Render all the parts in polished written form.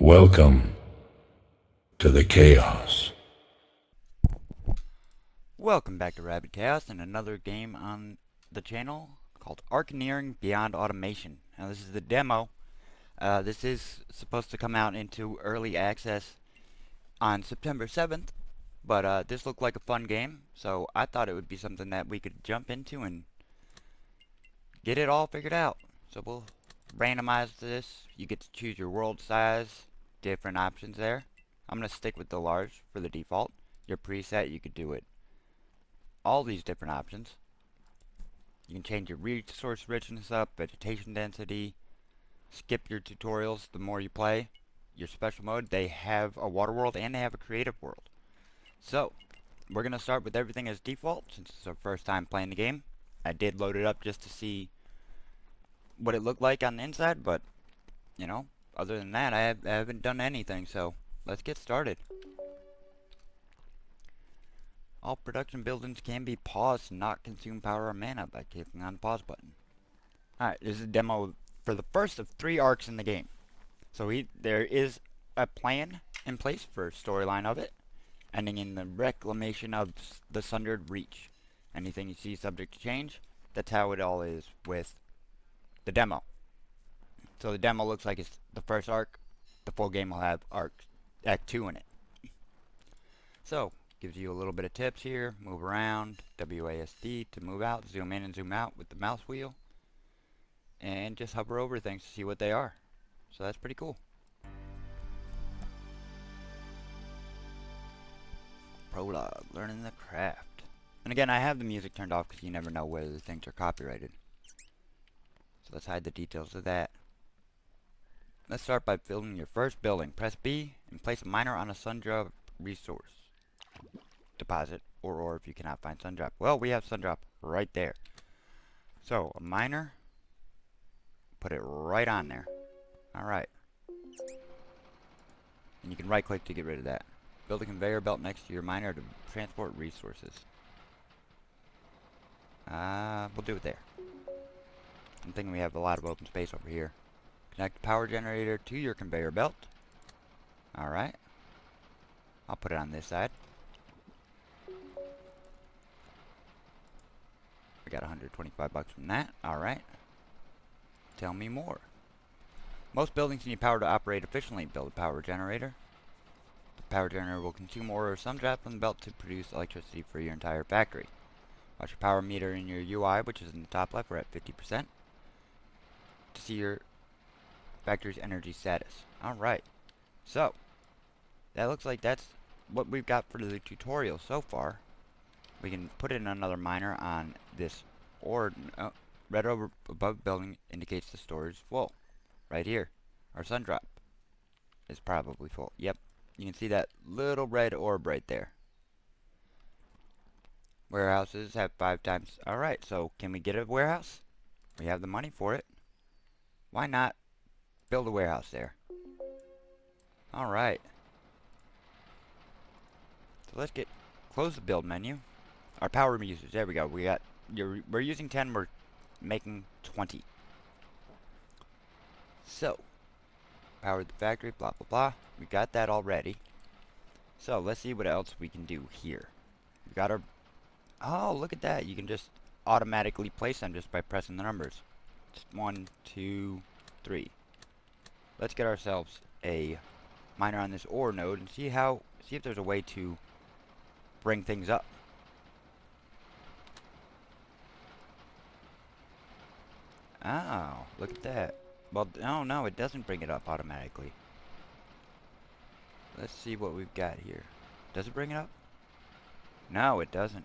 Welcome to the chaos. Welcome back to RabidKaos and another game on the channel called Arcaneering Beyond Automation. Now this is the demo. This is supposed to come out into early access on September 7th, but this looked like a fun game, so I thought it would be something that we could jump into and get it all figured out. So we'll randomize this. You get to choose your world size, different options there. I'm going to stick with the large for the default. Your preset, you could do it all these different options. You can change your resource richness up, vegetation density, skip your tutorials the more you play. Your special mode, they have a water world and they have a creative world. So, we're going to start with everything as default since it's our first time playing the game. I did load it up just to see what it looked like on the inside, but, you know, other than that, I haven't done anything, so let's get started. All production buildings can be paused and not consume power or mana by clicking on the pause button. Alright, this is a demo for the first of 3 arcs in the game. So there is a plan in place for a storyline of it, ending in the reclamation of the Sundered Reach. Anything you see subject to change, that's how it all is with the demo. So the demo looks like it's the first arc. The full game will have Act 2 in it. So, gives you a little bit of tips here. Move around, WASD to move out, zoom in and zoom out with the mouse wheel, and just hover over things to see what they are. So that's pretty cool. Prologue, learning the craft. And again, I have the music turned off because you never know whether the things are copyrighted. So let's hide the details of that. Let's start by building your first building. Press B and place a miner on a Sundrop resource deposit, or if you cannot find Sundrop. Well, we have Sundrop right there. So, a miner, put it right on there. Alright. And you can right click to get rid of that. Build a conveyor belt next to your miner to transport resources. We'll do it there. I'm thinking we have a lot of open space over here. Connect the power generator to your conveyor belt. Alright. I'll put it on this side. We got 125 bucks from that. Alright. Tell me more. Most buildings need power to operate efficiently. Build a power generator. The power generator will consume ore or some drop from the belt to produce electricity for your entire factory. Watch your power meter in your UI, which is in the top left. We're at 50%. To see your factory's energy status. Alright. So, that looks like that's what we've got for the tutorial so far. We can put in another miner on this ore. Red over above building indicates the storage is full. Right here. Our sun drop is probably full. Yep. You can see that little red orb right there. Warehouses have 5 times. Alright, so can we get a warehouse? We have the money for it. Why not build a warehouse there? Alright. So let's close the build menu. Our power users, there we go. We're using 10, we're making 20. So, power the factory, blah blah blah. We got that already. So let's see what else we can do here. We got our, oh look at that. You can just automatically place them just by pressing the numbers. 1, 2, 3. Let's get ourselves a miner on this ore node and see if there's a way to bring things up. Oh, look at that. Well, no, it doesn't bring it up automatically. Let's see what we've got here. Does it bring it up? No, it doesn't.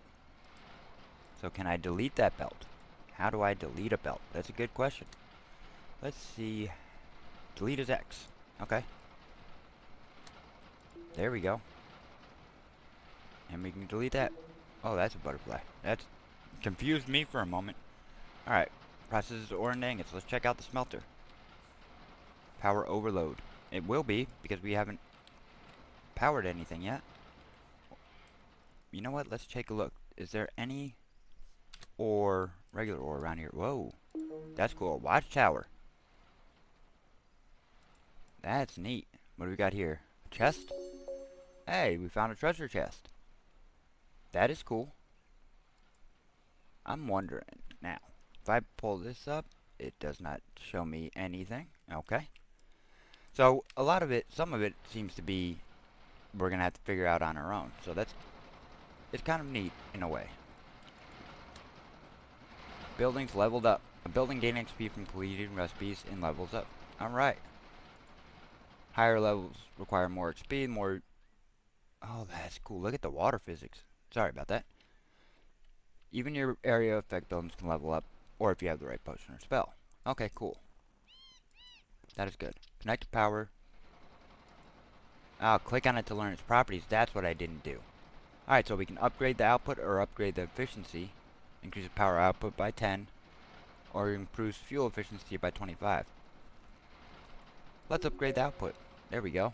So can I delete that belt? How do I delete a belt? That's a good question. Let's see. Delete as X. Okay. There we go. And we can delete that. Oh, that's a butterfly. That's confused me for a moment. Alright. Processes ore and ingots. Let's check out the smelter. Power overload. It will be, because we haven't powered anything yet. You know what? Let's take a look. Is there any ore, regular ore around here? Whoa. That's cool. Watchtower. That's neat. What do we got here? A chest? Hey, we found a treasure chest. That is cool. I'm wondering now, if I pull this up, it does not show me anything. Okay. So a lot of it, some of it seems to be we're gonna have to figure out on our own. So it's kind of neat in a way. Buildings leveled up. A building gains XP from completing recipes and levels up. Alright. Higher levels require more XP, more... Oh, that's cool. Look at the water physics. Sorry about that. Even your area effect buildings can level up, or if you have the right potion or spell. Okay, cool. That is good. Connect to power. Oh, click on it to learn its properties. That's what I didn't do. Alright, so we can upgrade the output or upgrade the efficiency. Increase the power output by 10. Or improves fuel efficiency by 25. Let's upgrade the output. There we go.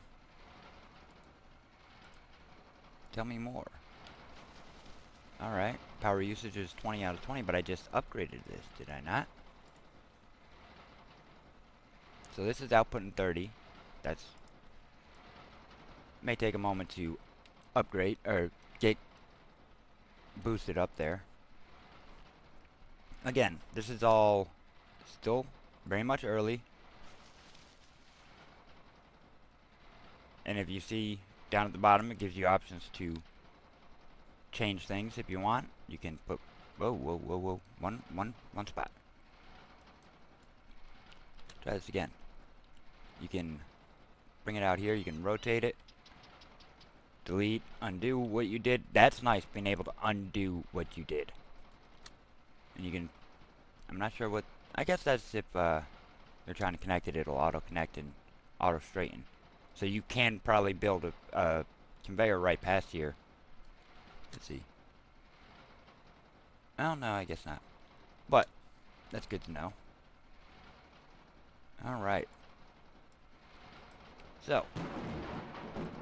Tell me more. Alright. Power usage is 20 out of 20, but I just upgraded this, did I not? So this is output in 30. That's... May take a moment to upgrade, or get boosted up there. Again, this is all still very much early. And if you see down at the bottom, it gives you options to change things if you want. You can put, whoa, one spot. Try this again. You can bring it out here, you can rotate it. Delete, undo what you did. That's nice, being able to undo what you did. And you can, I'm not sure what, I guess that's if you're trying to connect it, it'll auto-connect and auto-straighten. So you can probably build a conveyor right past here. Let's see. Oh, no, I guess not. But, that's good to know. Alright. So.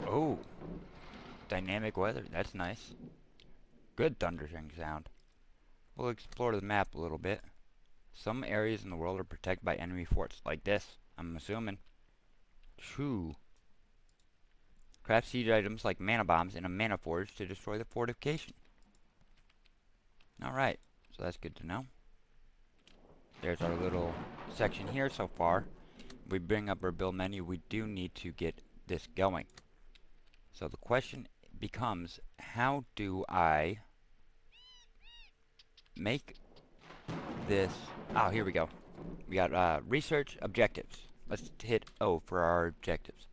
Oh. Dynamic weather, that's nice. Good thundering sound. We'll explore the map a little bit. Some areas in the world are protected by enemy forts, like this, I'm assuming. True. Craft siege items like mana bombs in a mana forge to destroy the fortification. Alright, so that's good to know. There's our little section here so far. If we bring up our build menu, we do need to get this going. So the question becomes, how do I make this... Oh, here we go. We got research objectives. Let's hit O for our objectives.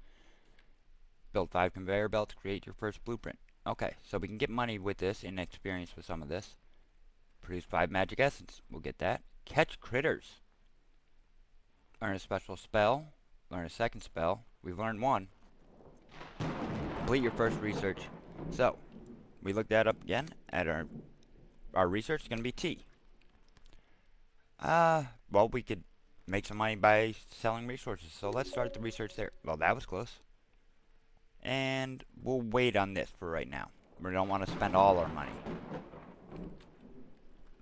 Build 5 conveyor belts, create your first blueprint. Okay, so we can get money with this and experience with some of this. Produce 5 magic essence. We'll get that. Catch critters. Learn a special spell. Learn a second spell. We've learned one. Complete your first research. So, we looked that up again. At our research is going to be T. Well, we could make some money by selling resources. So let's start the research there. Well, that was close. And we'll wait on this for right now. We don't want to spend all our money.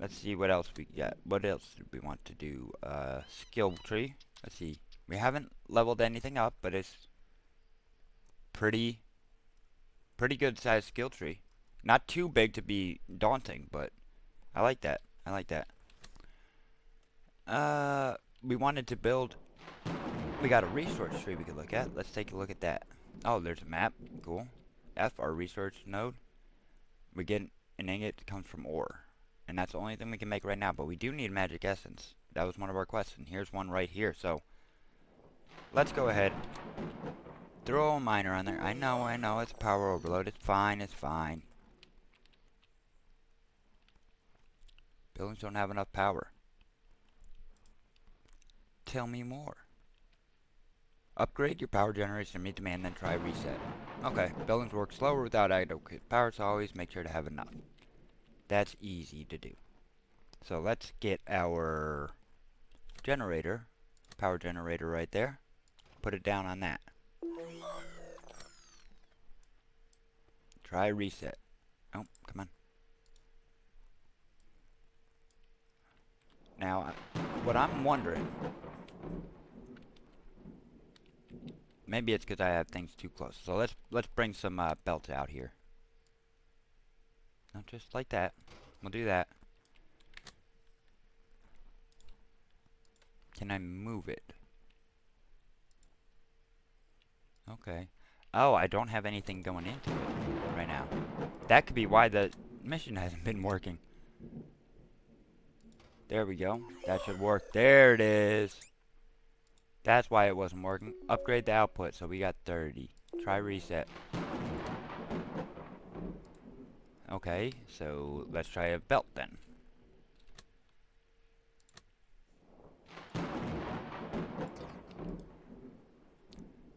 Let's see what else we got. What else do we want to do? Skill tree. Let's see. We haven't leveled anything up, but it's pretty good sized skill tree. Not too big to be daunting, but I like that. I like that. We wanted to build... We got a resource tree we could look at. Let's take a look at that. Oh, there's a map. Cool. F, our research node. We get an ingot that comes from ore. And that's the only thing we can make right now. But we do need magic essence. That was one of our quests. And here's one right here. So, let's go ahead. Throw a miner on there. I know. It's power overload. It's fine. It's fine. Buildings don't have enough power. Tell me more. Upgrade your power generation to meet demand, then try reset. Okay, buildings work slower without adequate power, so always make sure to have enough. That's easy to do. So let's get our generator, power generator right there. Put it down on that. Try reset. Oh, come on. Now, what I'm wondering... Maybe it's because I have things too close. So let's bring some belts out here. Not just like that. We'll do that. Can I move it? Okay. Oh, I don't have anything going into it right now. That could be why the mission hasn't been working. There we go. That should work. There it is. That's why it wasn't working. Upgrade the output. So we got 30. Try reset. Okay, so let's try a belt then.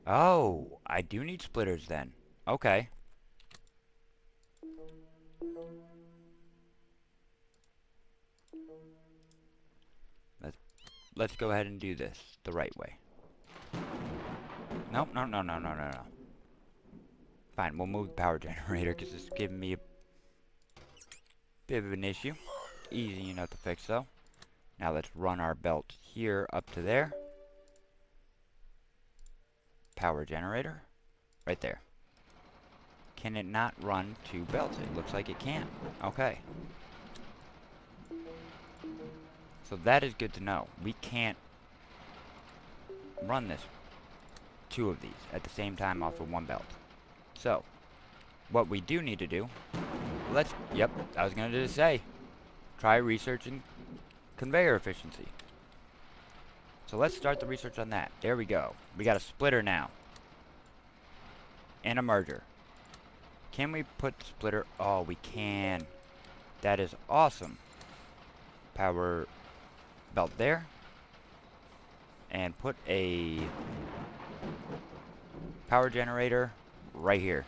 Oh, I do need splitters then. Okay. Let's go ahead and do this the right way. Nope, no. Fine, we'll move the power generator because it's giving me a bit of an issue. Easy enough to fix though. Now let's run our belt here up to there. Power generator. Right there. Can it not run two belts? It looks like it can. Okay. So that is good to know. We can't run this two of these at the same time off of one belt. So, what we do need to do, yep, I was going to just say, try researching conveyor efficiency. So let's start the research on that. There we go. We got a splitter now. And a merger. Can we put the splitter? Oh, we can. That is awesome. Power belt there. And put a power generator right here.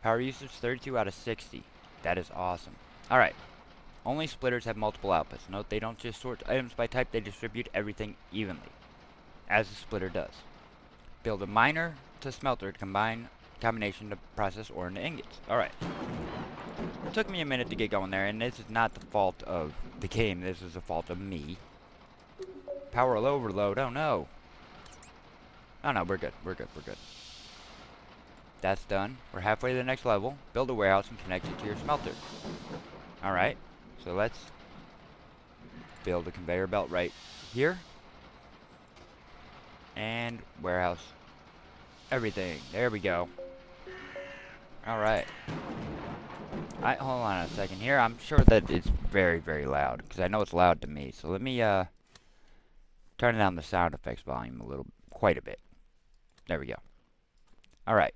Power usage 32 out of 60. That is awesome. Alright. Only splitters have multiple outputs. Note they don't just sort items by type, they distribute everything evenly. As a splitter does. Build a miner to smelter combination to process ore into ingots. Alright. It took me a minute to get going there, and this is not the fault of the game, this is the fault of me. Power overload, oh no. Oh no, we're good. That's done. We're halfway to the next level. Build a warehouse and connect it to your smelter. Alright, so let's build a conveyor belt right here. And warehouse. Everything. There we go. Alright. Hold on a second here. I'm sure that it's very, very loud. Because I know it's loud to me. So let me turn down the sound effects volume quite a bit. There we go. Alright.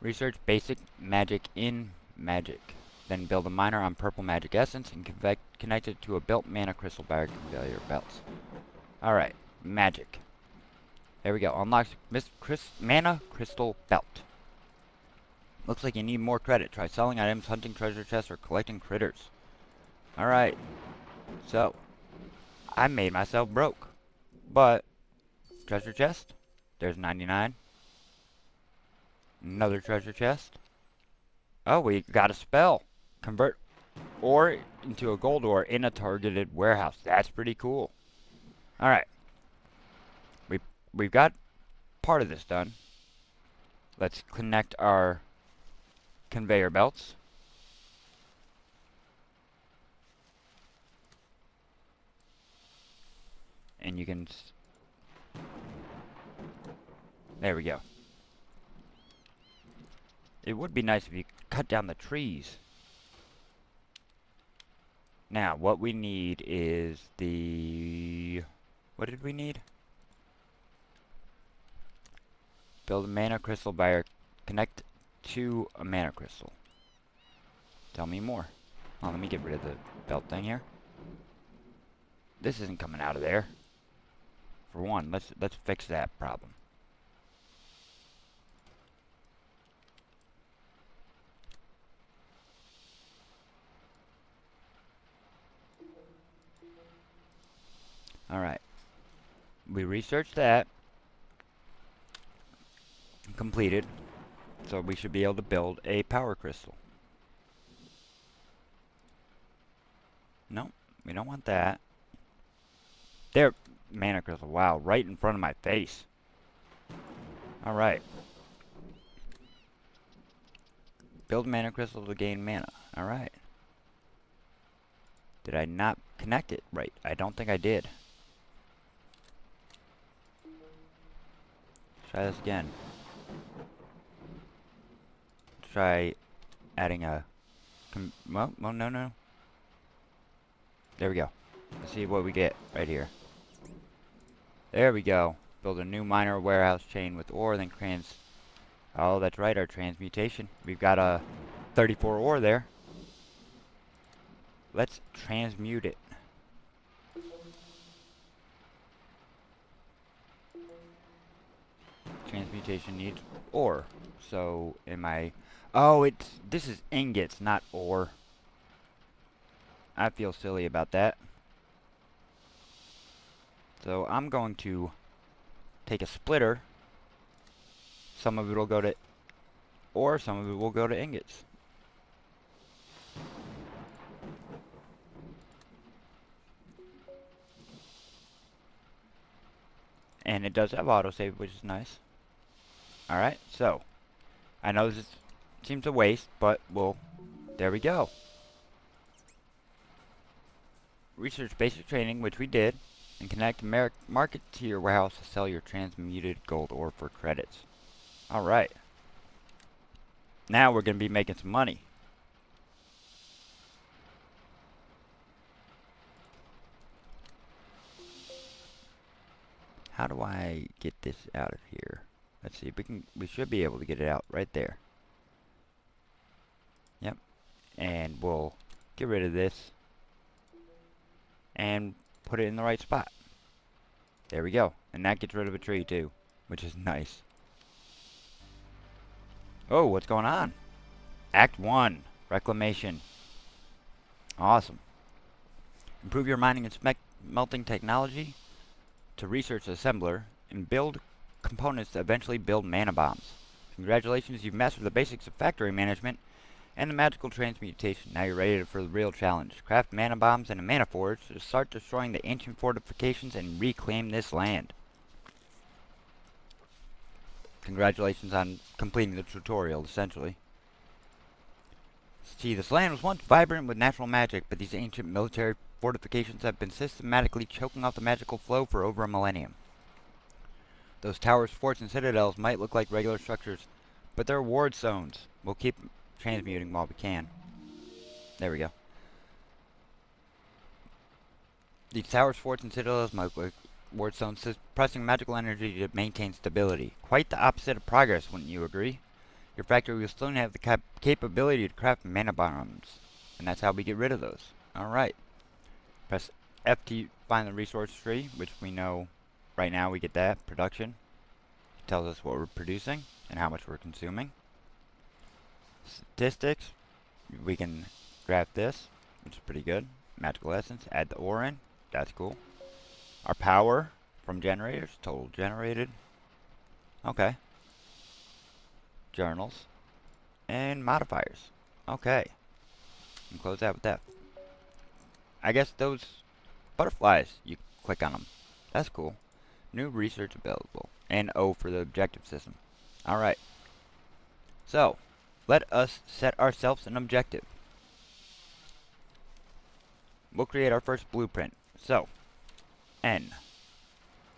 Research basic magic in magic. Then build a miner on purple magic essence and connect it to a built mana crystal barrier conveyor belts. Alright. Magic. There we go. Unlocks mana crystal belt. Looks like you need more credit. Try selling items, hunting treasure chests, or collecting critters. Alright. So, I made myself broke. But, treasure chest. There's 99. Another treasure chest. Oh, we got a spell. Convert ore into a gold ore in a targeted warehouse. That's pretty cool. Alright. We've got part of this done. Let's connect our conveyor belts. And you can... There we go. It would be nice if you cut down the trees. Now, what we need is the... What did we need? Build a mana crystal barrier. Connect to a mana crystal. Tell me more. Oh, let me get rid of the belt thing here. This isn't coming out of there. For one, let's fix that problem. Alright. We researched that. Completed. So we should be able to build a power crystal. No, we don't want that. There, mana crystal. Wow, right in front of my face. Alright. Build mana crystal to gain mana. Alright. Did I not connect it right? I don't think I did. Try this again. Try adding a... well, no. There we go. Let's see what we get right here. There we go. Build a new minor warehouse chain with ore, then oh, that's right, our transmutation. We've got a 34 ore there. Let's transmute it. Transmutation needs ore. So, oh, this is ingots, not ore. I feel silly about that. So, I'm going to take a splitter. Some of it will go to ore, some of it will go to ingots. And it does have autosave, which is nice. Alright, so I know this seems a waste, but there we go. Research basic training, which we did, and connect market to your warehouse to sell your transmuted gold ore for credits. Alright. Now we're going to be making some money. How do I get this out of here? Let's see, we should be able to get it out right there. Yep. And we'll get rid of this and put it in the right spot. There we go. And that gets rid of a tree too, which is nice. Oh, what's going on? Act 1, Reclamation. Awesome. Improve your mining and smelting technology to research assembler and build components to eventually build mana bombs. Congratulations, you've mastered the basics of factory management and the magical transmutation. Now you're ready for the real challenge. Craft mana bombs and a mana forge to start destroying the ancient fortifications and reclaim this land. Congratulations on completing the tutorial, essentially. See, this land was once vibrant with natural magic, but these ancient military fortifications have been systematically choking off the magical flow for over a millennium. Those towers, forts, and citadels might look like regular structures, but they're ward zones. We'll keep transmuting while we can. There we go. These towers, forts, and citadels might look like ward zones, suppressing magical energy to maintain stability. Quite the opposite of progress, wouldn't you agree? Your factory will soon have the capability to craft mana bombs, and that's how we get rid of those. Alright. Press F to find the resource tree, which we know right now we get that. Production. It tells us what we're producing and how much we're consuming. Statistics. We can graph this, which is pretty good. Magical essence. Add the ore in. That's cool. Our power from generators. Total generated. Okay. Journals. And modifiers. Okay. And close out with that. I guess those butterflies, you click on them. That's cool. New research available. And O for the objective system. Alright. So, let us set ourselves an objective. We'll create our first blueprint. So, N.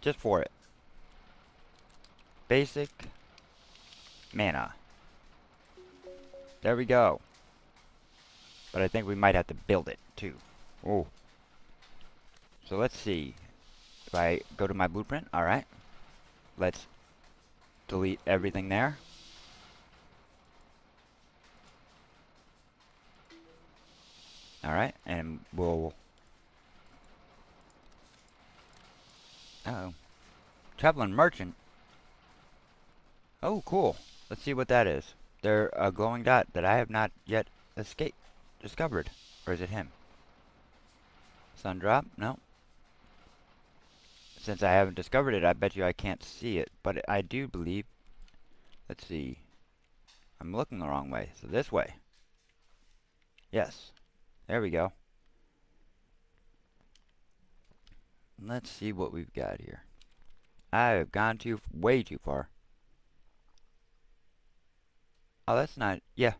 Just for it. Basic mana. There we go. But I think we might have to build it too. Oh. So let's see. If I go to my blueprint, alright. Let's delete everything there. Alright, and we'll... Uh-oh. Traveling merchant. Oh, cool. Let's see what that is. They're a glowing dot that I have not yet discovered. Or is it him? Sun drop? No. Since I haven't discovered it, I bet you I can't see it. But I do believe... Let's see. I'm looking the wrong way. So this way. Yes. There we go. Let's see what we've got here. I have gone way too far. Oh, that's not... Yeah.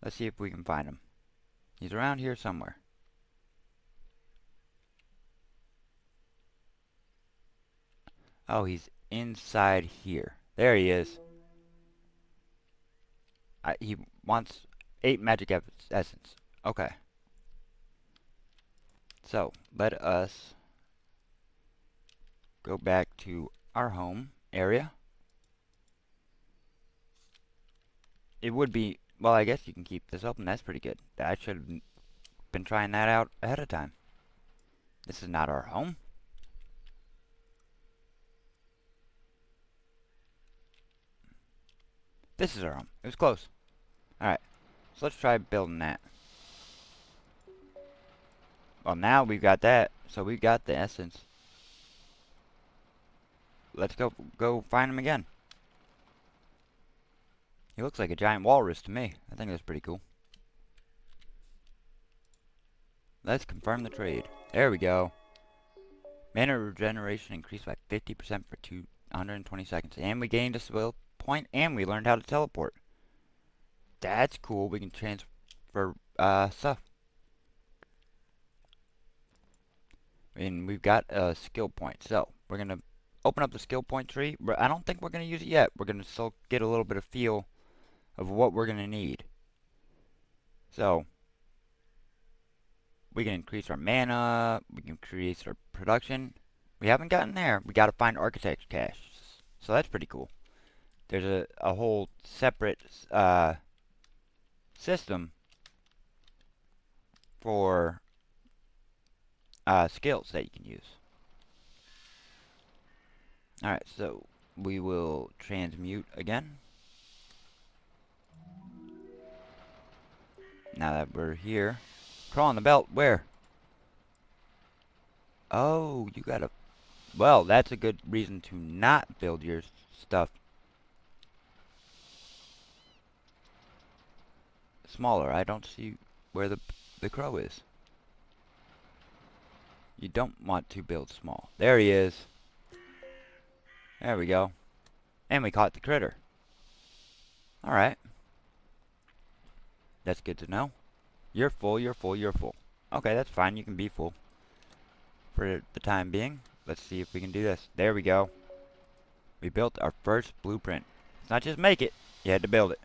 Let's see if we can find him. He's around here somewhere. Oh, he's inside here. There he is. He wants 8 magic essence. Okay. So, let us go back to our home area. It would be... Well, I guess you can keep this open. That's pretty good. I should have been trying that out ahead of time. This is not our home. This is our home. It was close. Alright. So let's try building that. Well, now we've got that. So we've got the essence. Let's go find him again. He looks like a giant walrus to me. I think that's pretty cool. Let's confirm the trade. There we go. Mana regeneration increased by 50% for 220 seconds. And we gained a skill point, and we learned how to teleport. That's cool. We can transfer stuff. And we've got a skill point. So, we're going to open up the skill point tree. I don't think we're going to use it yet. We're going to still get a little bit of feel of what we're going to need. So, we can increase our mana. We can increase our production. We haven't gotten there. We got to find architect's cache. So that's pretty cool. There's a whole separate system for skills that you can use. Alright, so we will transmute again. Now that we're here. Crawl on the belt, where? Oh, you gotta... Well, that's a good reason to not build your stuff smaller. I don't see where the crow is. You don't want to build small. There he is. There we go. And we caught the critter. Alright. That's good to know. You're full, you're full, you're full. Okay, that's fine. You can be full. For the time being. Let's see if we can do this. There we go. We built our first blueprint. It's not just make it. You had to build it.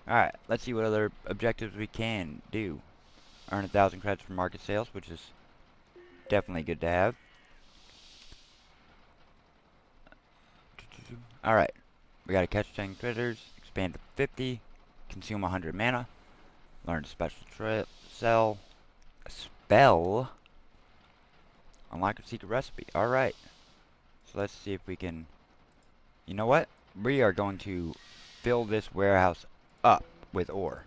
Alright, let's see what other objectives we can do. Earn 1,000 credits for market sales, which is definitely good to have. Alright. We gotta catch 10 critters. Expand to 50. Consume 100 mana. Learn a special spell. Unlock a secret recipe. Alright. So let's see if we can... You know what? We are going to fill this warehouse up with ore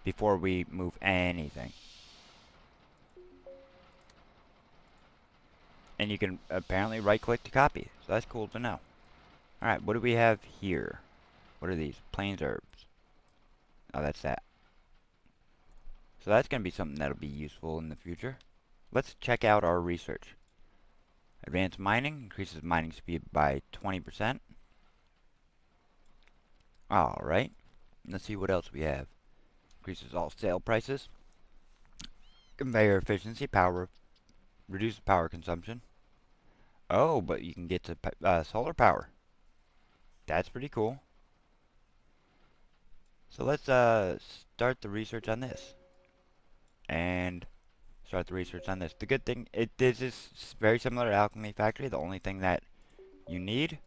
before we move anything. And you can apparently right click to copy. So that's cool to know. Alright, what do we have here? What are these? Plains herbs. Oh, that's that. So that's going to be something that'll be useful in the future. Let's check out our research. Advanced mining increases mining speed by 20%. Alright. Let's see what else we have. Increases all sale prices. Conveyor efficiency, reduces power consumption. Oh, but you can get to solar power. That's pretty cool. So let's start the research on this. And start the research on this. The good thing, this is very similar to Alchemy Factory. The only thing that you need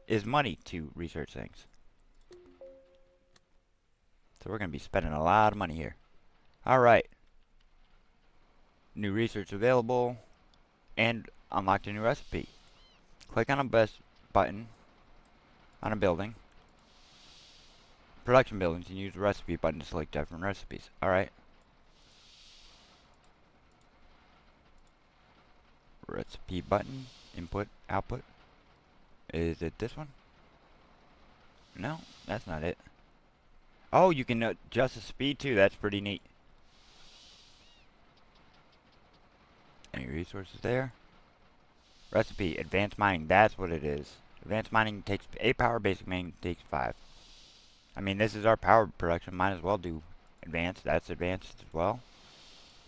is money to research things. So we're going to be spending a lot of money here. Alright. New research available. And unlocked a new recipe. Click on a best button on a building. Production buildings, and use the recipe button to select different recipes. Alright. Recipe button. Input, output. Is it this one? No, that's not it. Oh, you can adjust the speed too. That's pretty neat. Plenty of resources there. Recipe, advanced mining, that's what it is. Advanced mining takes 8 power, basic mining takes 5. I mean, this is our power production, might as well do advanced. That's advanced as well.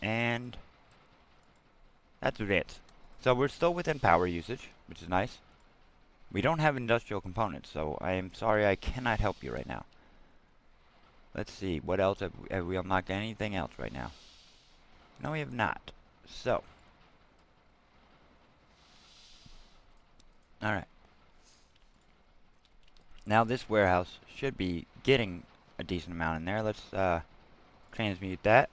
And that's advanced. So we're still within power usage, which is nice. We don't have industrial components, so I am sorry I cannot help you right now. Let's see, what else have we unlocked? Anything else right now? No, we have not. So. Alright. Now this warehouse should be getting a decent amount in there. Let's transmute that.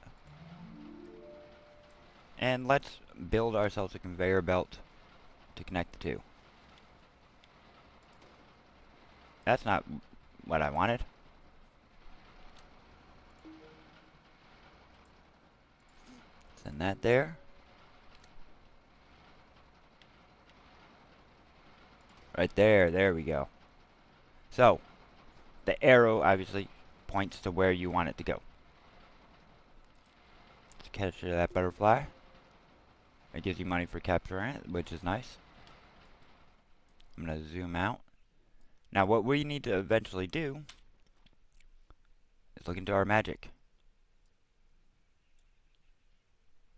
And let's build ourselves a conveyor belt to connect the two. That's not what I wanted. Send that there. Right there, there we go. So, the arrow obviously points to where you want it to go. Let's capture that butterfly. It gives you money for capturing it, which is nice. I'm going to zoom out. Now what we need to eventually do is look into our magic.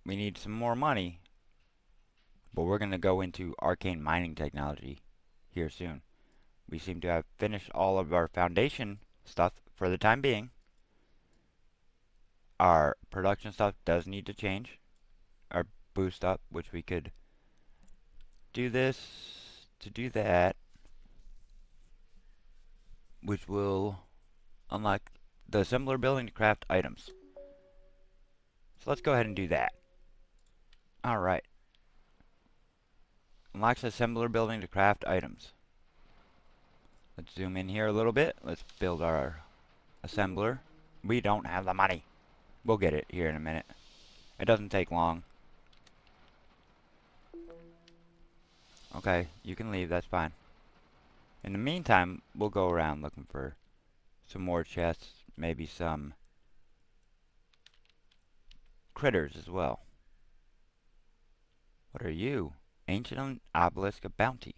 We need some more money, but we're going to go into arcane mining technology here soon. We seem to have finished all of our foundation stuff for the time being. Our production stuff does need to change. Our boost up, which we could do this to do that, which will unlock the assembler building to craft items. So let's go ahead and do that. Alright. Unlocks the assembler building to craft items. Let's zoom in here a little bit. Let's build our assembler. We don't have the money. We'll get it here in a minute. It doesn't take long. Okay, you can leave, that's fine. In the meantime, we'll go around looking for some more chests, maybe some critters as well. What are you? Ancient obelisk of bounty.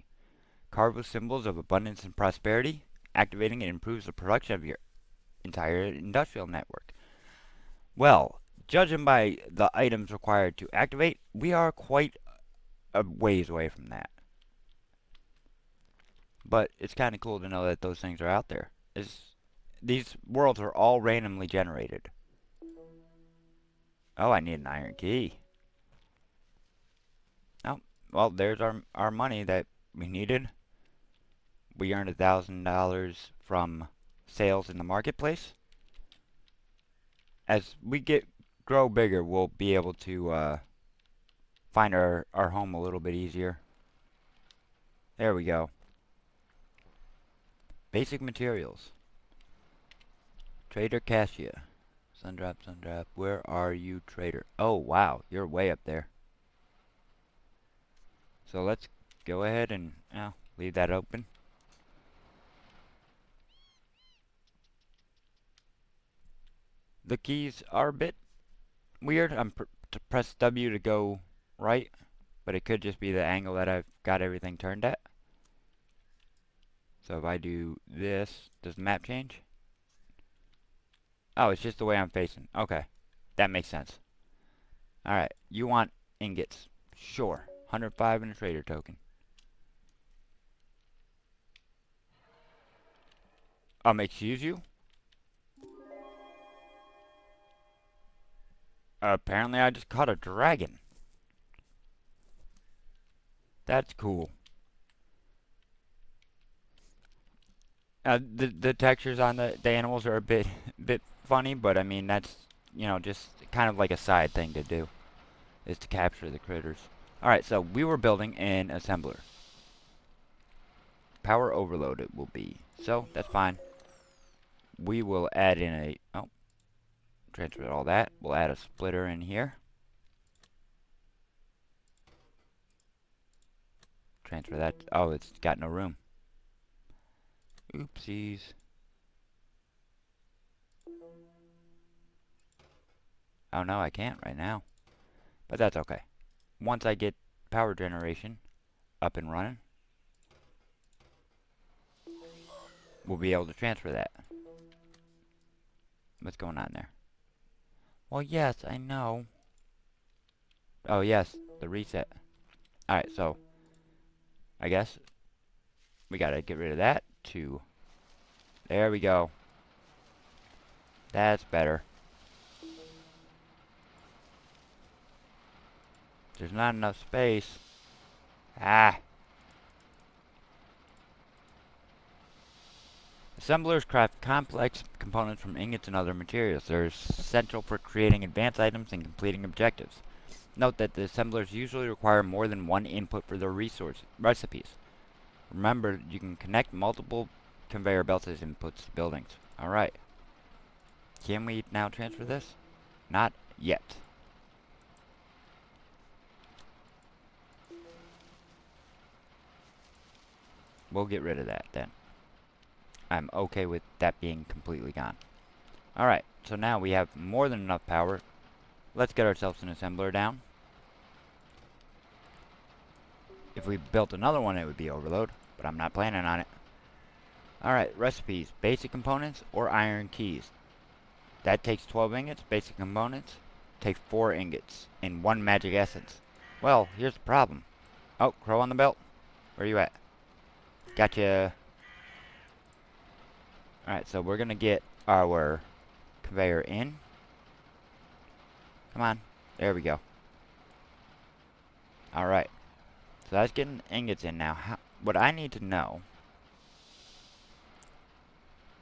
Carved with symbols of abundance and prosperity. Activating it improves the production of your entire industrial network. Well, judging by the items required to activate, we are quite a ways away from that. But it's kind of cool to know that those things are out there. These worlds are all randomly generated. Oh, I need an iron key. Oh, well, there's our money that we needed. We earned $1,000 from sales in the marketplace. As we grow bigger, we'll be able to find our home a little bit easier. There we go. Basic materials. Trader Cassia. Sundrop, Sundrop. Where are you, trader? Oh, wow. You're way up there. So let's go ahead and leave that open. The keys are a bit weird. I'm to press W to go right, but it could just be the angle that I've got everything turned at. So if I do this, does the map change? Oh, it's just the way I'm facing. Okay, that makes sense. Alright, you want ingots. Sure, 105 in a trader token. Excuse you? Apparently I just caught a dragon. That's cool. The textures on the animals are a bit funny, but I mean that's just kind of like a side thing to do, is to capture the critters. Alright, so we were building an assembler. Power overload it will be. So that's fine. We will add in transfer all that. We'll add a splitter in here. Transfer that. Oh, it's got no room. Oopsies. Oh no, I can't right now. But that's okay. once I get power generation up and running, we'll be able to transfer that. What's going on there? Well, yes, I know. Oh, yes, the reset. Alright, so I guess we gotta get rid of that too. There we go. That's better. There's not enough space. Ah. Assemblers craft complex components from ingots and other materials. They're essential for creating advanced items and completing objectives. Note that the assemblers usually require more than one input for their recipes. Remember, you can connect multiple conveyor belts as inputs to buildings. Alright. Can we now transfer this? Not yet. We'll get rid of that then. I'm okay with that being completely gone. Alright, so now we have more than enough power. Let's get ourselves an assembler down. If we built another one, it would be overload, but I'm not planning on it. Alright, recipes. Basic components or iron keys. That takes 12 ingots. Basic components take 4 ingots and 1 magic essence. Well, here's the problem. Oh, crow on the belt. Where you at? Gotcha. Alright, so we're gonna get our conveyor in. Come on. There we go. Alright. So that's getting ingots in now. What I need to know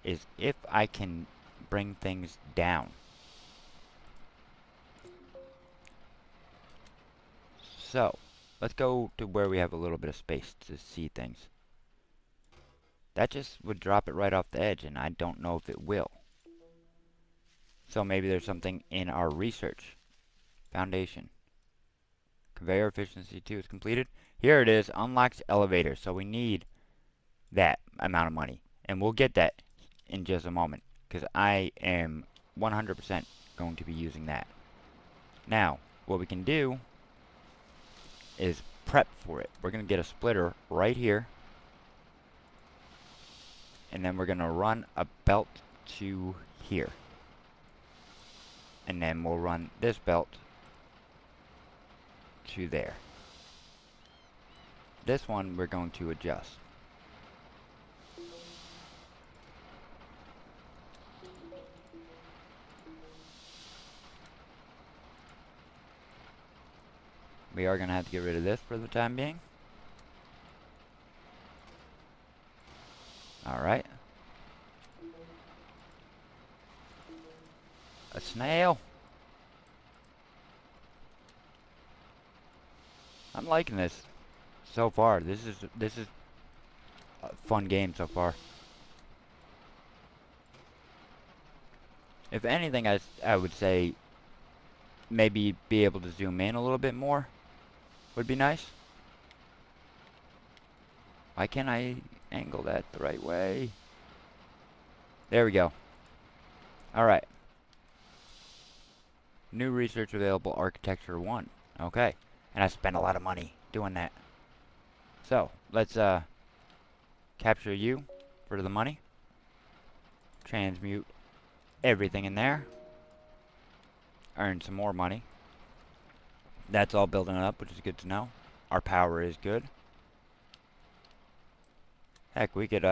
is if I can bring things down. So, let's go to where we have a little bit of space to see things. That just would drop it right off the edge, and I don't know if it will. So maybe there's something in our research. Foundation. Conveyor efficiency 2 is completed. Here it is, unlocks elevator. So we need that amount of money. And we'll get that in just a moment, because I am 100% going to be using that. Now, what we can do is prep for it. We're going to get a splitter right here. And then we're going to run a belt to here. And then we'll run this belt to there. This one we're going to adjust. We are going to have to get rid of this for the time being. Alright. A snail. I'm liking this so far. This is a fun game so far. If anything, I would say maybe be able to zoom in a little bit more would be nice. Why can't I angle that the right way? There we go. Alright. New research available, Architecture 1. Okay. And I spent a lot of money doing that. So, let's capture you for the money. Transmute everything in there. Earn some more money. That's all building up, which is good to know. Our power is good. Heck, we could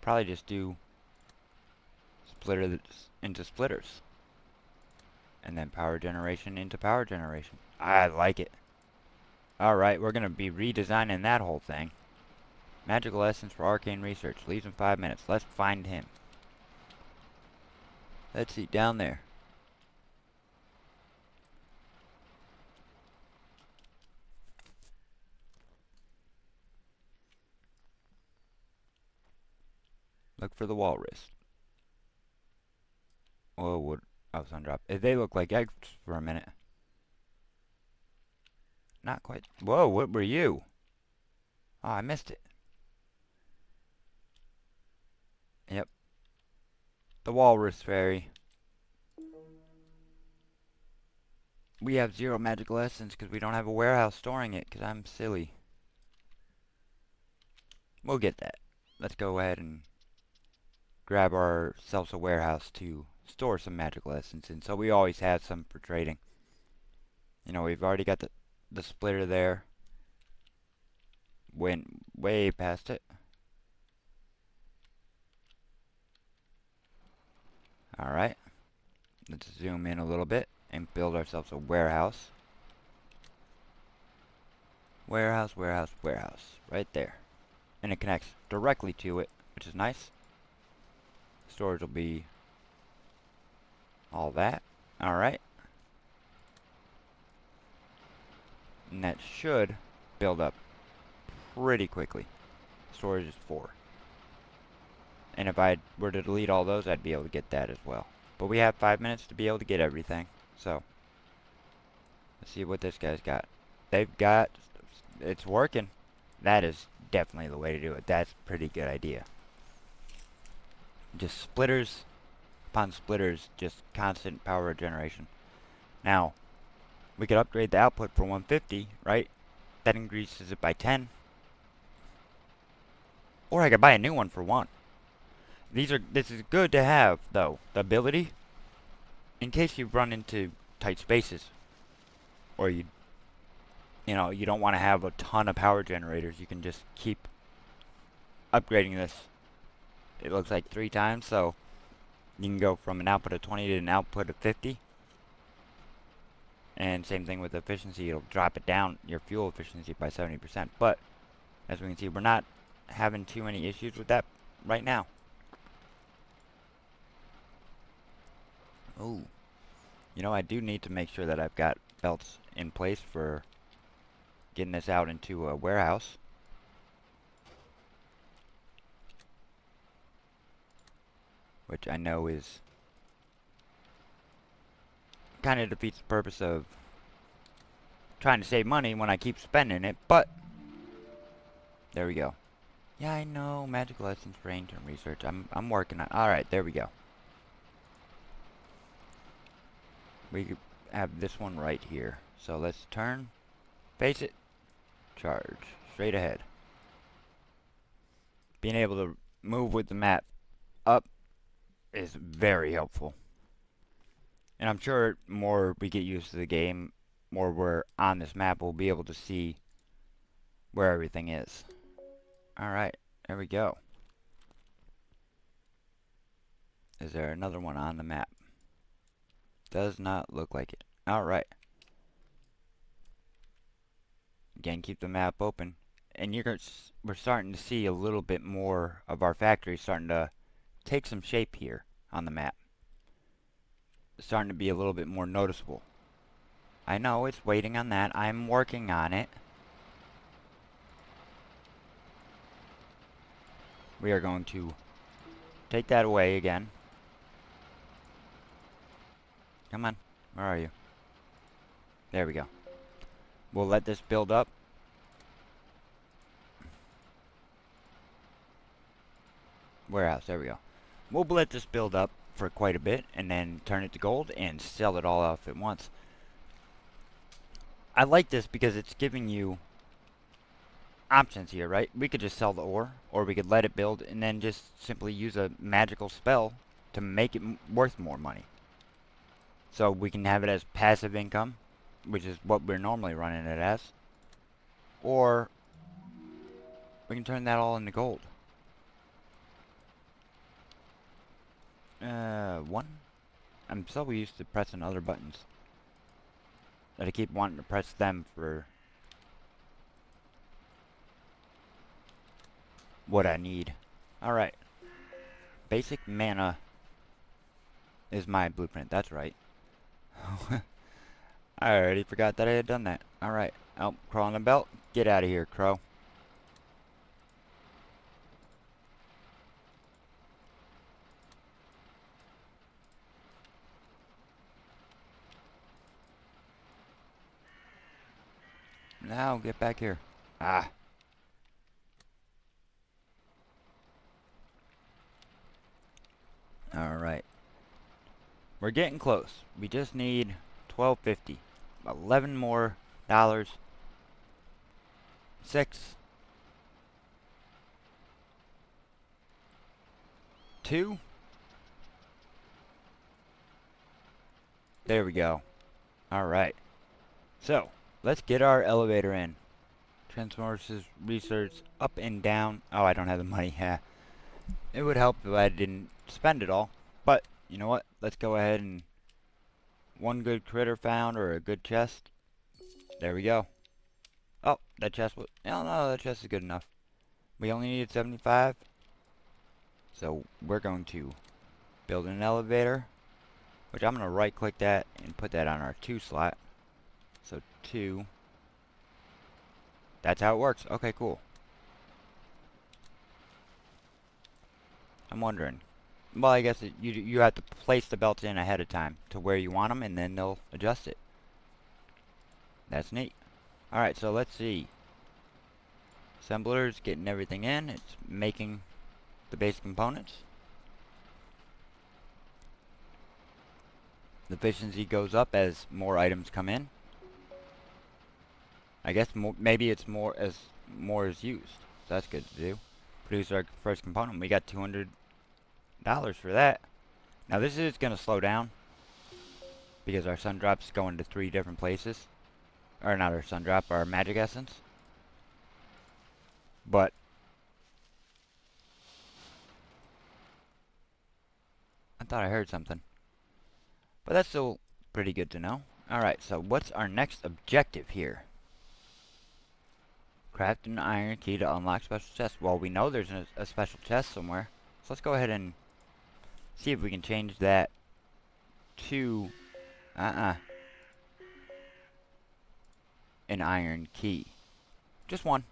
probably just do splitter into splitters. And then power generation into power generation. I like it. Alright, we're going to be redesigning that whole thing. Magical essence for arcane research. Leaves in 5 minutes. Let's find him. Let's see, down there. Look for the walrus. Oh, what? Oh, sun drop. They look like eggs for a minute. Not quite. Whoa, what were you? Oh, I missed it. Yep. The walrus fairy. we have 0 magical essence because we don't have a warehouse storing it, because I'm silly. We'll get that. Let's go ahead and grab ourselves a warehouse to store some magical essence in, so we always have some for trading. You know, we've already got the splitter there. Went way past it. Alright. Let's zoom in a little bit and build ourselves a warehouse. Warehouse, warehouse, warehouse. Right there. And it connects directly to it, which is nice. Storage will be all that. Alright. And that should build up pretty quickly. Storage is 4. And if I were to delete all those, I'd be able to get that as well. But we have 5 minutes to be able to get everything. So, let's see what this guy's got. They've got... It's working. That is definitely the way to do it. That's a pretty good idea. Just splitters upon splitters. Just constant power generation. Now, we could upgrade the output for 150, right? That increases it by 10. Or I could buy a new one for 1. This is good to have, though. The ability, in case you run into tight spaces, or you don't want to have a ton of power generators, you can just keep upgrading this. It looks like 3 times, so you can go from an output of 20 to an output of 50. And same thing with efficiency, it'll drop it down, your fuel efficiency, by 70%. But, as we can see, we're not having too many issues with that right now. Oh, you know, I do need to make sure that I've got belts in place for getting this out into a warehouse. Which I know is kind of defeats the purpose of trying to save money when I keep spending it, but there we go. Yeah, I know, magical essence, range, and research. I'm working on. All right, there we go. We have this one right here. So let's turn, face it, charge, straight ahead. Being able to move with the map up is very helpful. And I'm sure more we get used to the game, more we're on this map, we'll be able to see where everything is. Alright, there we go. Is there another one on the map? Does not look like it. Alright. Again, keep the map open. And we're starting to see a little bit more of our factory starting to take some shape here on the map. It's starting to be a little bit more noticeable. I know it's waiting on that. I'm working on it. We are going to take that away again. Come on. Where are you? There we go. We'll let this build up. Warehouse, there we go. We'll let this build up for quite a bit and then turn it to gold and sell it all off at once. I like this because it's giving you options here, right? We could just sell the ore, or we could let it build and then just simply use a magical spell to make it worth more money. So we can have it as passive income, which is what we're normally running it as. Or we can turn that all into gold. One. I'm so used to pressing other buttons that I keep wanting to press them for what I need. Alright. Basic mana is my blueprint, that's right. I already forgot that I had done that. Alright. Oh, crawl on the belt. Get out of here, crow. Now, get back here. Ah. Alright. We're getting close. We just need 1250. $11 more dollars. 6. 2. There we go. Alright. So, let's get our elevator in. Transformers research up and down. Oh, I don't have the money. Yeah. It would help if I didn't spend it all. But, you know what? Let's go ahead and... One good critter found, or a good chest. There we go. Oh, that chest was... No, that chest is good enough. We only needed 75. So, we're going to build an elevator. Which I'm going to right click that and put that on our 2 slot. So 2. That's how it works. Okay, cool. I'm wondering. Well, I guess you have to place the belts in ahead of time to where you want them, and then they'll adjust it. That's neat. Alright, so let's see. Assembler's getting everything in. It's making the base components. The efficiency goes up as more items come in. I guess maybe it's more as more is used. So that's good to do. Produce our first component. We got $200 for that. Now this is going to slow down because our sun drops going to 3 different places. Or not our sun drop, our magic essence. But I thought I heard something. But that's still pretty good to know. Alright, so what's our next objective here? Craft an iron key to unlock special chest. Well, we know there's a special chest somewhere. So let's go ahead and see if we can change that to... an iron key. Just one.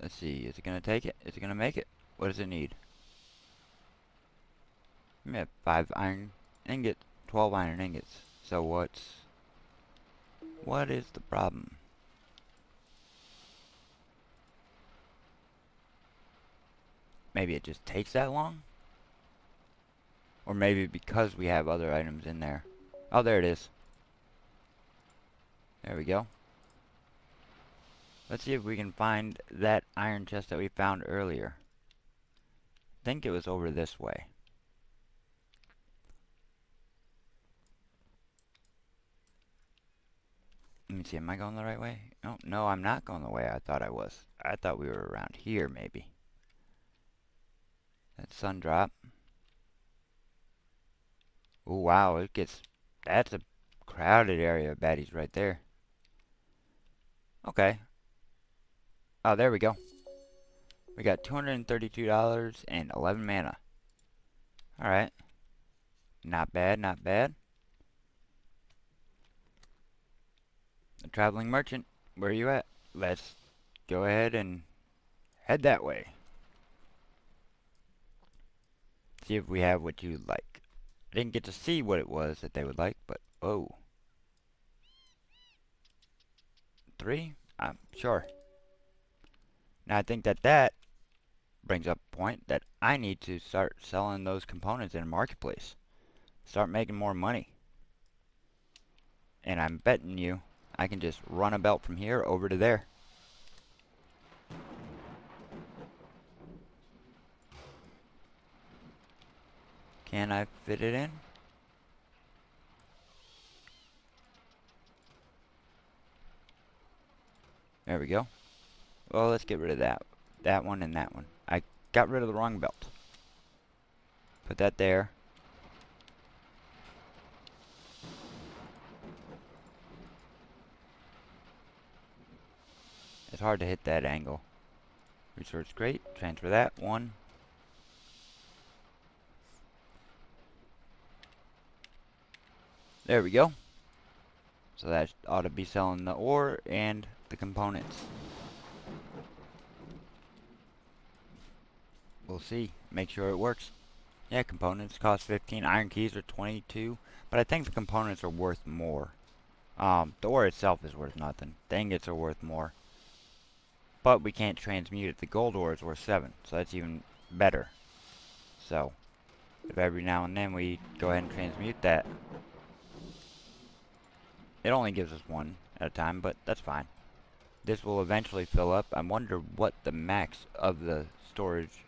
Let's see, is it going to take it? Is it going to make it? What does it need? We have 5 iron ingots, 12 iron ingots. So what is the problem? Maybe it just takes that long? Or maybe because we have other items in there. Oh, there it is. There we go. Let's see if we can find that iron chest that we found earlier. I think it was over this way. Let me see, am I going the right way? Oh, no, I'm not going the way I thought I was. I thought we were around here, maybe. That sun drop. Oh, wow, it gets... That's a crowded area of baddies right there. Okay. Oh, there we go. We got $232 and 11 mana. Alright. Not bad, not bad. The traveling merchant, where are you at? Let's go ahead and head that way. See if we have what you like. I didn't get to see what it was that they would like, but oh. 3? Sure. Now I think that brings up a point that I need to start selling those components in a marketplace. Start making more money. And I'm betting you I can just run a belt from here over to there. Can I fit it in? There we go. Well, let's get rid of that. That one and that one. I got rid of the wrong belt. Put that there. It's hard to hit that angle. Resource crate. Transfer that. 1. There we go. So that ought to be selling the ore and the components. We'll see. Make sure it works. Yeah, components cost 15. Iron keys are 22. But I think the components are worth more. The ore itself is worth nothing. The ingots are worth more. But we can't transmute it. The gold ore is worth 7. So that's even better. So, if every now and then we go ahead and transmute that. It only gives us one at a time, but that's fine. This will eventually fill up. I wonder what the max of the storage...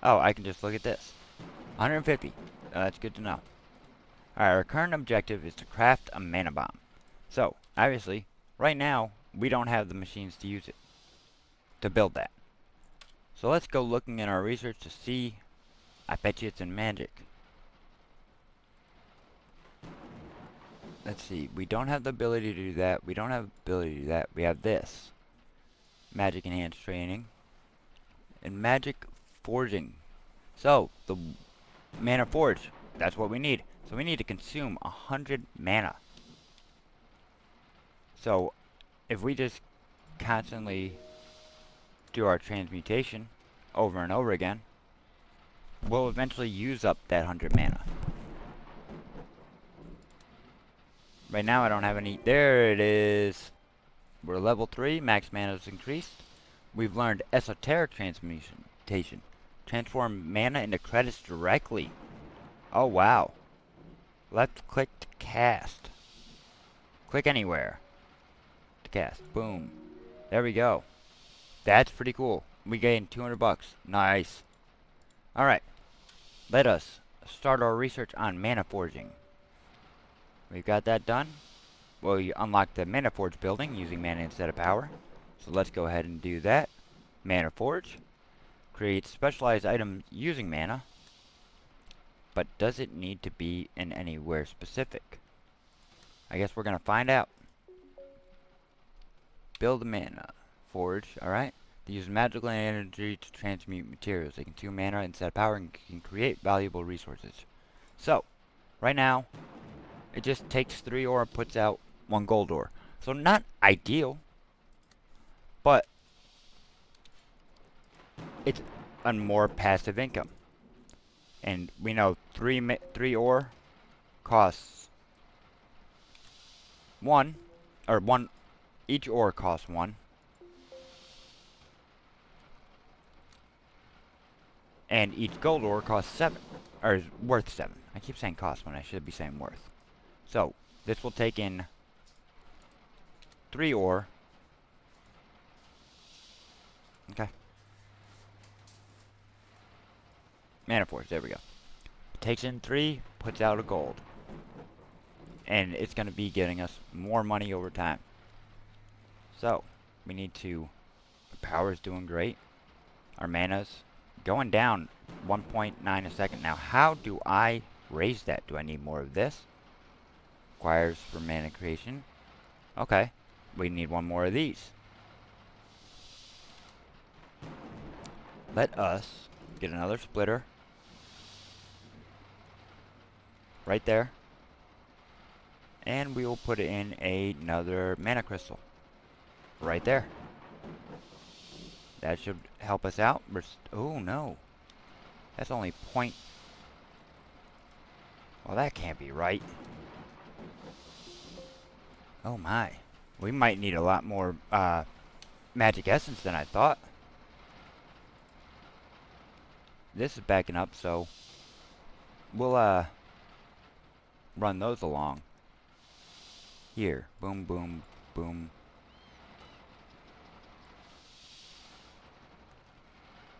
Oh, I can just look at this. 150. That's good to know. Alright, our current objective is to craft a mana bomb. So, obviously, right now, we don't have the machines to use it. To build that. So let's go looking in our research to see. I bet you it's in magic. Let's see. We don't have the ability to do that. We don't have the ability to do that. We have this. Magic enhanced training. And magic forging. So, the mana forge. That's what we need. So we need to consume 100 mana. So, if we just constantly do our transmutation over and over again, we'll eventually use up that 100 mana. Right now I don't have any. There it is. We're level 3. Max mana is increased. We've learned esoteric transmutation. Transform mana into credits directly. Oh wow. Left click to cast. Click anywhere to cast. Boom. There we go. That's pretty cool. We gained 200 bucks. Nice. Alright. Let us start our research on mana forging. We've got that done. Well, you unlock the mana forge building using mana instead of power. So let's go ahead and do that. Mana forge. Create specialized items using mana. But does it need to be in anywhere specific? I guess we're going to find out. Build a mana forge. Alright. They use magical energy to transmute materials. They consume mana instead of power and can create valuable resources. So, right now, it just takes 3 ore and puts out 1 gold ore. So not ideal, but it's a more passive income. And we know 3 ore costs 1, or 1, each ore costs 1. And each gold ore costs 7, or is worth 7. I keep saying cost when I should be saying worth. So, this will take in 3 ore. Okay. Mana forge, there we go. Takes in 3, puts out a gold. And it's going to be getting us more money over time. So, we need to... The power's doing great. Our mana's going down 1.9 a second. Now, how do I raise that? Do I need more of this? Requires for mana creation. Okay. We need 1 more of these. Let us get another splitter. Right there. And we will put in another mana crystal. Right there. That should help us out. Oh no. That's only point. Well, that can't be right. Oh my. We might need a lot more magic essence than I thought. This is backing up, so we'll run those along. Here. Boom, boom, boom.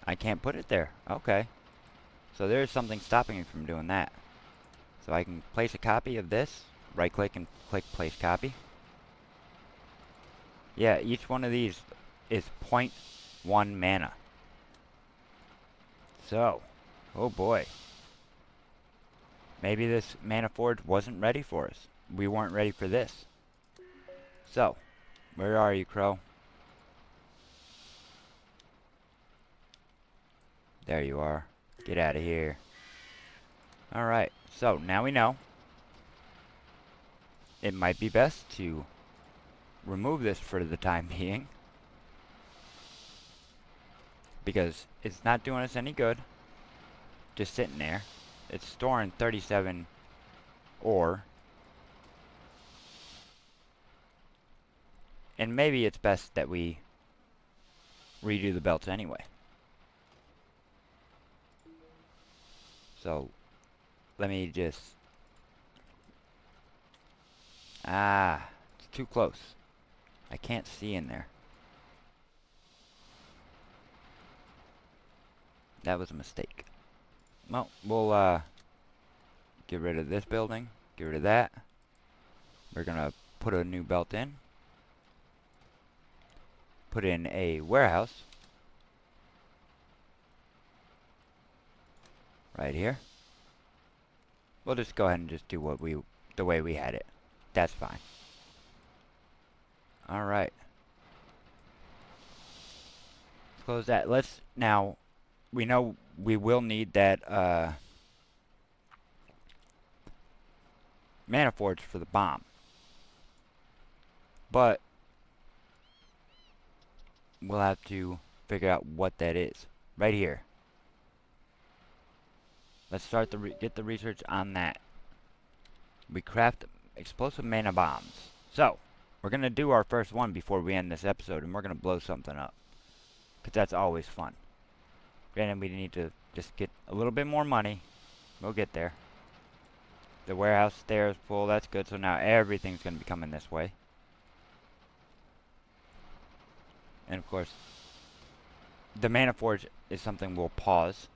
I can't put it there. Okay. So there's something stopping me from doing that. So I can place a copy of this. Right click and click place copy. Yeah, each one of these is 0.1 mana. So, oh boy. Maybe this mana forge wasn't ready for us. We weren't ready for this. So, where are you, Crow? There you are. Get out of here. Alright, so now we know. It might be best to remove this for the time being. Because it's not doing us any good. Just sitting there. It's storing 37 ore. And maybe it's best that we redo the belts anyway. So, Let me just... Ah, it's too close. I can't see in there. That was a mistake. Well, we'll get rid of this building. Get rid of that. We're gonna put a new belt in. Put in a warehouse. Right here. We'll just go ahead and just do the way we had it. That's fine. Alright. Close that. Let's now, we know we will need that mana forge for the bomb. But we'll have to figure out what that is. Right here. Let's start get the research on that. We craft explosive mana bombs. So, we're going to do our first one before we end this episode, and we're going to blow something up. Because that's always fun. Granted, we need to just get a little bit more money. We'll get there. The warehouse there is full. That's good. So now everything's going to be coming this way. And of course, the mana forge is something we'll pause.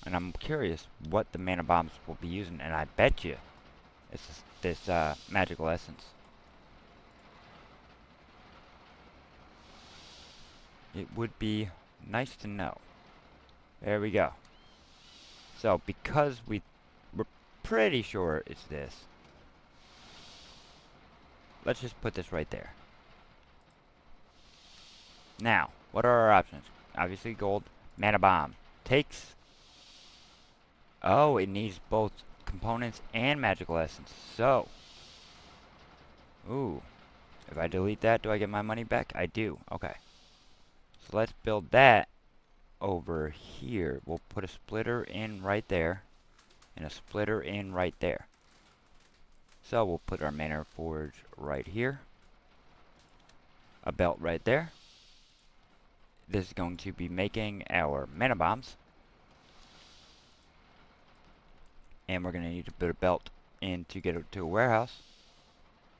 And I'm curious what the mana bombs will be using. And I bet you it's this magical essence. It would be nice to know. There we go. So, because we're pretty sure it's this, let's just put this right there. Now, what are our options? Obviously, gold, mana bomb. Takes... Oh, it needs both components and magical essence. So... Ooh. If I delete that, do I get my money back? I do. Okay. So let's build that over here. We'll put a splitter in right there. And a splitter in right there. So we'll put our mana forge right here. A belt right there. This is going to be making our mana bombs. And we're going to need to put a belt in to get it to a warehouse.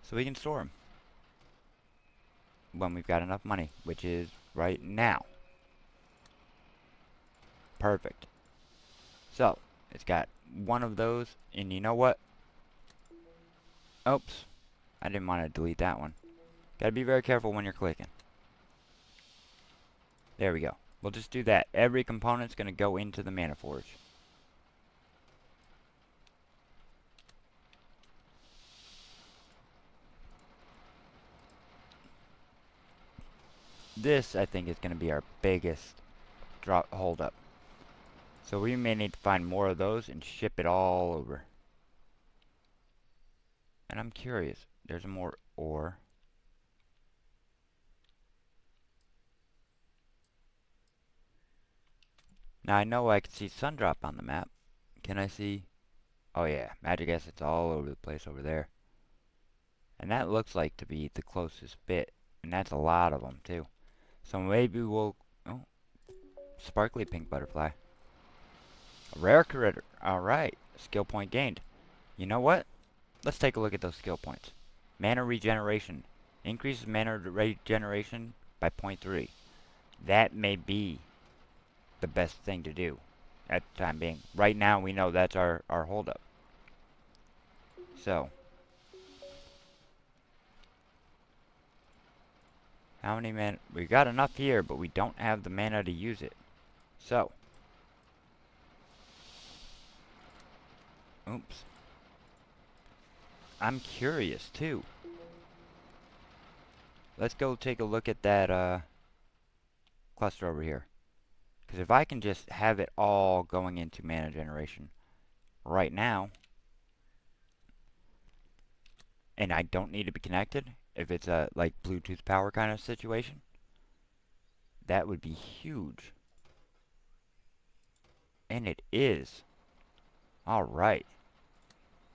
So we can store them. When we've got enough money. Which is right now. Perfect. So, it's got one of those. And you know what? Oops. I didn't want to delete that one. Gotta be very careful when you're clicking. There we go. We'll just do that. Every component's going to go into the mana forge. This, I think, is going to be our biggest hold up. So we may need to find more of those and ship it all over. And I'm curious. There's more ore. Now I know I can see Sundrop on the map. Can I see? Oh yeah, magic assets all over the place over there. And that looks like to be the closest bit. And that's a lot of them too. So maybe we'll... Oh. Sparkly pink butterfly. A rare critter. Alright. Skill point gained. You know what? Let's take a look at those skill points. Mana regeneration. Increases mana regeneration by 0.3. That may be the best thing to do at the time being. Right now we know that's our holdup. So. How many mana? We got enough here, but we don't have the mana to use it. So. Oops. I'm curious, too. Let's go take a look at that, cluster over here. Because if I can just have it all going into mana generation right now, and I don't need to be connected, if it's a, like, Bluetooth power kind of situation, that would be huge. And it is. Alright.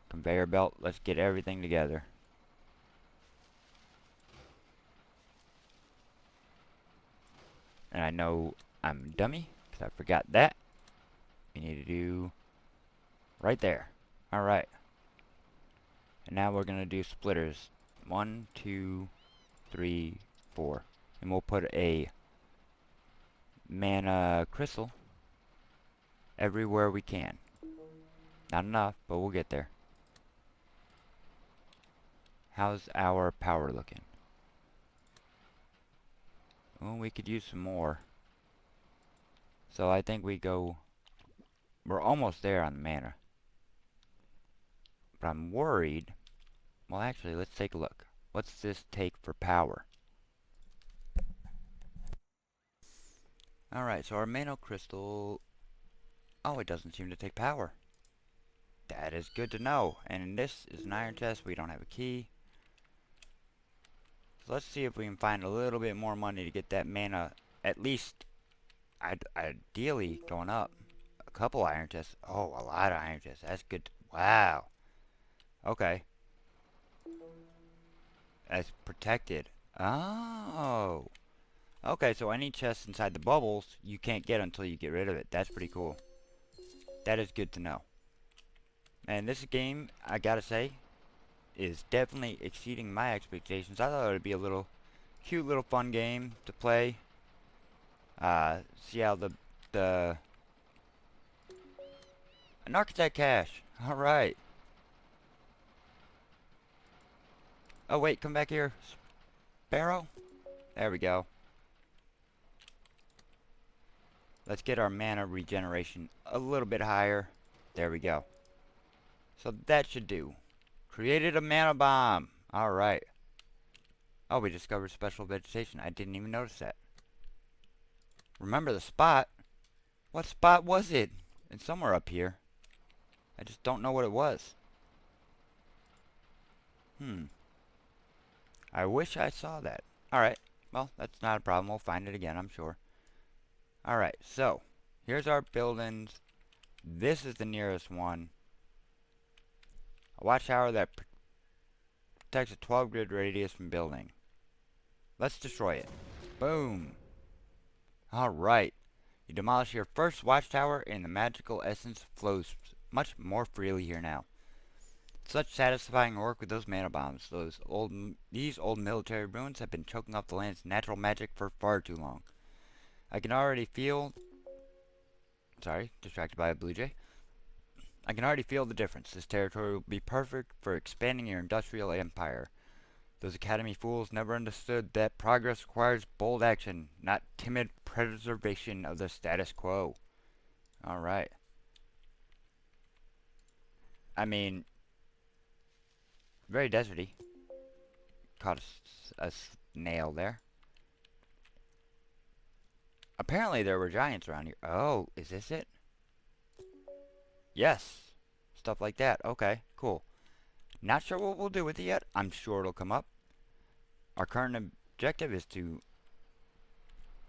Conveyor belt, let's get everything together. And I know I'm a dummy, because I forgot that. We need to do Right there. Alright. And now we're gonna do splitters. 1, 2, 3, 4. And we'll put a mana crystal everywhere we can. Not enough, but we'll get there. How's our power looking? Oh, we could use some more. So I think we're almost there on the mana. But I'm worried. Well, actually, let's take a look. What's this take for power? Alright, so our mana crystal... Oh, it doesn't seem to take power. That is good to know. And this is an iron chest. We don't have a key. So let's see if we can find a little bit more money to get that mana, at least, ideally, going up. A couple iron chests. Oh, a lot of iron chests. That's good. Wow. Okay. That's protected. Oh. Okay, so any chest inside the bubbles, you can't get until you get rid of it. That's pretty cool. That is good to know. And this game, I gotta say, is definitely exceeding my expectations. I thought it would be a little cute little fun game to play. See how an architect cache. Alright. Oh wait, come back here. Sparrow? There we go. Let's get our mana regeneration a little bit higher. There we go. So that should do. Created a mana bomb. Alright. Oh, we discovered special vegetation. I didn't even notice that. Remember the spot? What spot was it? It's somewhere up here. I just don't know what it was. I wish I saw that. Alright. Well, that's not a problem. We'll find it again, I'm sure. Alright, so. Here's our buildings. This is the nearest one. A watchtower that protects a 12 grid radius from building. Let's destroy it. Boom. Alright. You demolish your first watchtower and the magical essence flows much more freely here now. Such satisfying work with those mana bombs. These old military ruins have been choking off the land's natural magic for far too long. I can already feel... Sorry, distracted by a blue jay. I can already feel the difference. This territory will be perfect for expanding your industrial empire. Those academy fools never understood that progress requires bold action, not timid preservation of the status quo. Alright. I mean, very deserty. Caught a snail there. Apparently there were giants around here. Oh, is this it? Yes. Stuff like that. Okay, cool. Not sure what we'll do with it yet. I'm sure it'll come up. Our current objective is to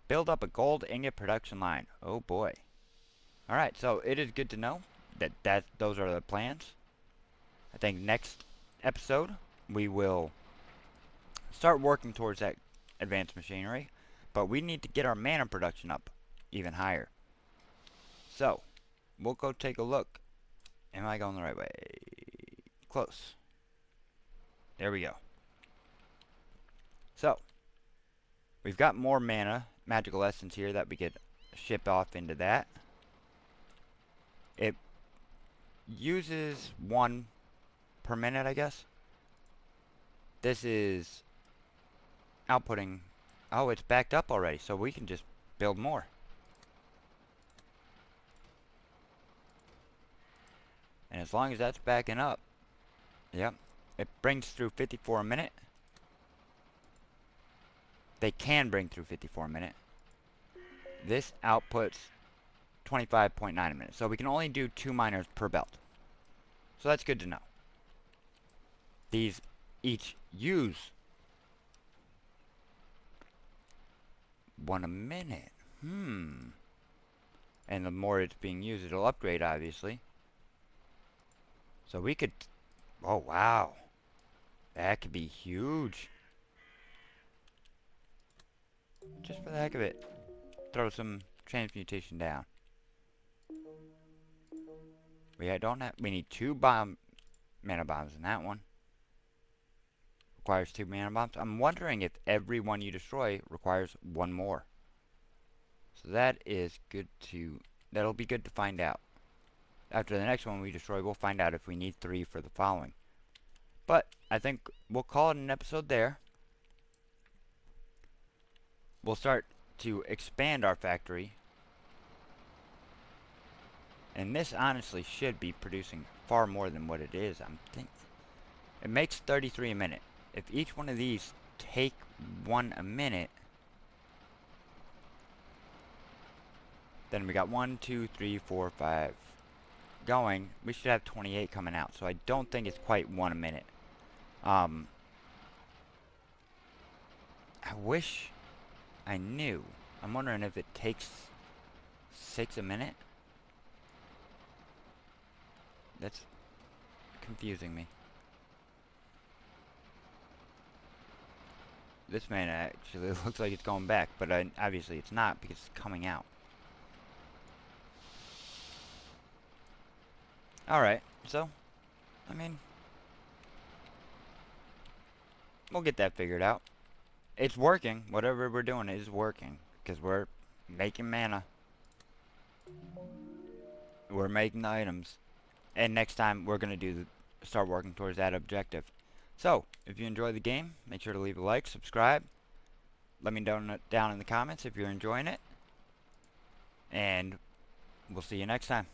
build up a gold ingot production line. Oh boy. Alright, so it is good to know that those are the plans. I think next episode we will start working towards that advanced machinery. But we need to get our mana production up even higher. So, we'll go take a look. Am I going the right way? Close. There we go. So, we've got more mana, magical essence here that we could ship off into that. It uses 1 per minute, I guess. This is outputting... Oh, it's backed up already, so we can just build more. And as long as that's backing up, yep, it brings through 54 a minute. They can bring through 54 a minute. This outputs 25.9 a minute. So we can only do 2 miners per belt. So that's good to know. These each use 1 a minute. And the more it's being used, it'll upgrade, obviously. So we could... Oh, wow. That could be huge. Just for the heck of it. Throw some transmutation down. We need 2 mana bombs in that one. Requires 2 mana bombs. I'm wondering if every one you destroy requires 1 more. So that'll be good to find out. After the next one we destroy, we'll find out if we need 3 for the following. But I think we'll call it an episode there. We'll start to expand our factory. And this honestly should be producing far more than what it is. It makes 33 a minute. If each one of these take 1 a minute, then we got 1, 2, 3, 4, 5 going. We should have 28 coming out. So I don't think it's quite 1 a minute. I wish I knew. I'm wondering if it takes 6 a minute. That's confusing me. This man actually looks like it's going back, but obviously it's not because it's coming out. Alright, so, I mean, we'll get that figured out. It's working. Whatever we're doing is working. Because we're making mana. We're making the items. And next time we're going to start working towards that objective. So, if you enjoy the game, make sure to leave a like, subscribe. Let me know down in the comments if you're enjoying it. And we'll see you next time.